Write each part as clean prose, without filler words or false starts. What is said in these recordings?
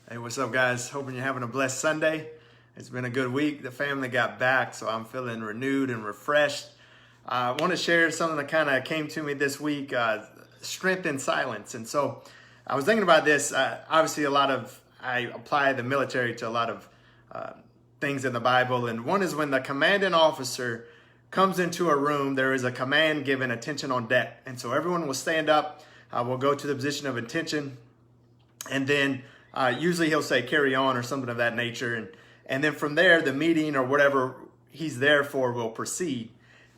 Hey, what's up, guys? Hoping you're having a blessed Sunday. It's been a good week. The family got back, so I'm feeling renewed and refreshed. I want to share something that kind of came to me this week, strength in silence. And so I was thinking about this. Obviously, I apply the military to a lot of things in the Bible. And one is when the commanding officer comes into a room, there is a command given, attention on deck. And so everyone will stand up. We'll go to the position of attention. And then usually he'll say carry on or something of that nature. And then from there, the meeting or whatever he's there for will proceed.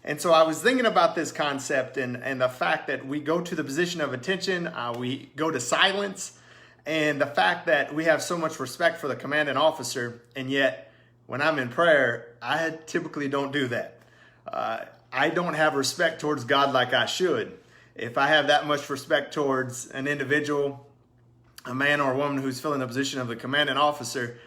And so I was thinking about this concept and the fact that we go to the position of attention, we go to silence, and the fact that we have so much respect for the commanding officer, and yet when I'm in prayer, I typically don't do that. I don't have respect towards God like I should. If I have that much respect towards an individual, a man or a woman who's filling the position of the commanding officer,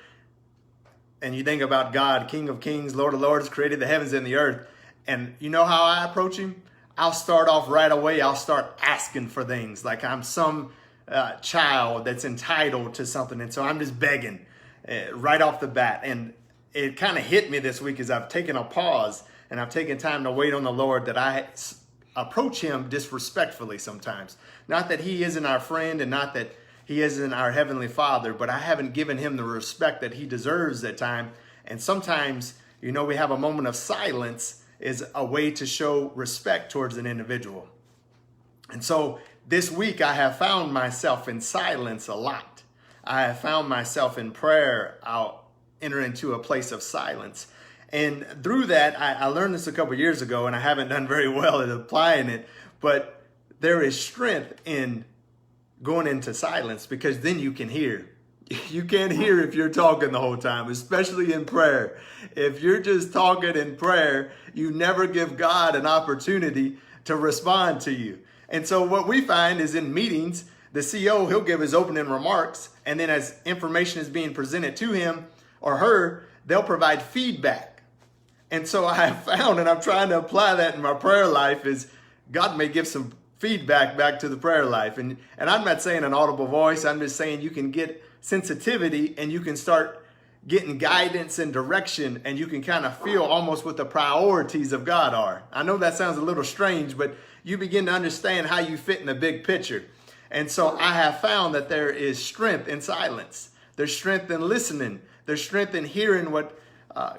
and you think about God, King of Kings, Lord of Lords, created the heavens and the earth, and you know how I approach him? I'll start off right away. I'll start asking for things like I'm some child that's entitled to something. And so I'm just begging right off the bat. And it kind of hit me this week as I've taken a pause and I've taken time to wait on the Lord, that I approach him disrespectfully sometimes. Not that he isn't our friend and not that he isn't our heavenly Father, but I haven't given him the respect that he deserves at time. And sometimes, we have a moment of silence is a way to show respect towards an individual. And so this week I have found myself in silence a lot. I have found myself in prayer. I'll enter into a place of silence. And through that, I learned this a couple years ago, and I haven't done very well at applying it, but there is strength in going into silence, because then you can hear. You can't hear if you're talking the whole time, especially in prayer. If you're just talking in prayer, you never give God an opportunity to respond to you. And so what we find is in meetings, the CEO, he'll give his opening remarks, and then as information is being presented to him or her, they'll provide feedback. And so I have found, and I'm trying to apply that in my prayer life, is God may give some feedback back to the prayer life. And I'm not saying an audible voice. I'm just saying you can get sensitivity and you can start getting guidance and direction, and you can kind of feel almost what the priorities of God are. I know that sounds a little strange, but you begin to understand how you fit in the big picture. And so I have found that there is strength in silence. There's strength in listening. There's strength in hearing what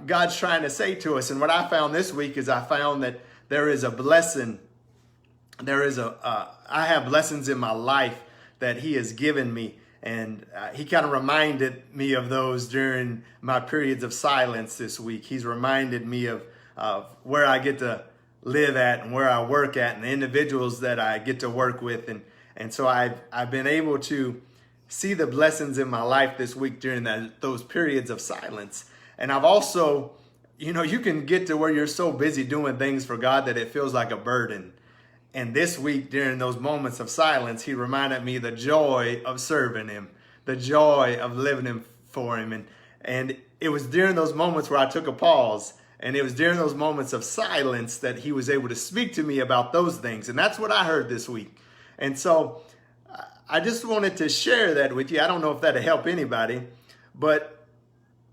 God's trying to say to us. And what I found this week is I found that there is a blessing. I have blessings in my life that he has given me. And he kind of reminded me of those during my periods of silence this week. He's reminded me of where I get to live at and where I work at and the individuals that I get to work with. And so I've been able to see the blessings in my life this week during those periods of silence. And I've also, you can get to where you're so busy doing things for God that it feels like a burden. And this week, during those moments of silence, he reminded me the joy of serving him, the joy of living for him. And it was during those moments where I took a pause, and it was during those moments of silence that he was able to speak to me about those things. And that's what I heard this week. And so I just wanted to share that with you. I don't know if that'll help anybody, but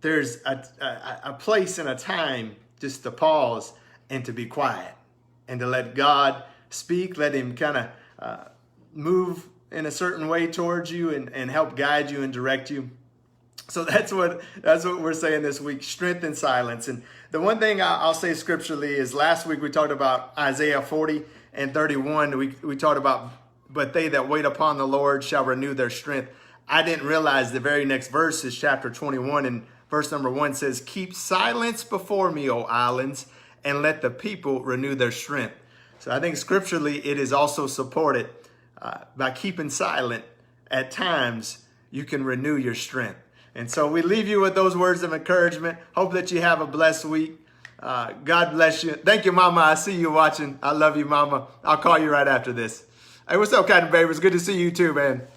there's a place and a time just to pause and to be quiet and to let God speak, let him kind of move in a certain way towards you and help guide you and direct you. So that's what we're saying this week, strength in silence. And the one thing I'll say scripturally is last week we talked about Isaiah 40 and 31. We talked about, but they that wait upon the Lord shall renew their strength. I didn't realize the very next verse is chapter 21, and verse number 1 says, keep silence before me, O islands, and let the people renew their strength. So I think scripturally it is also supported by keeping silent. At times you can renew your strength. And so we leave you with those words of encouragement. Hope that you have a blessed week. God bless you. Thank you, Mama. I see you watching. I love you, Mama. I'll call you right after this. Hey, what's up, Cotton Baby? It's good to see you too, man.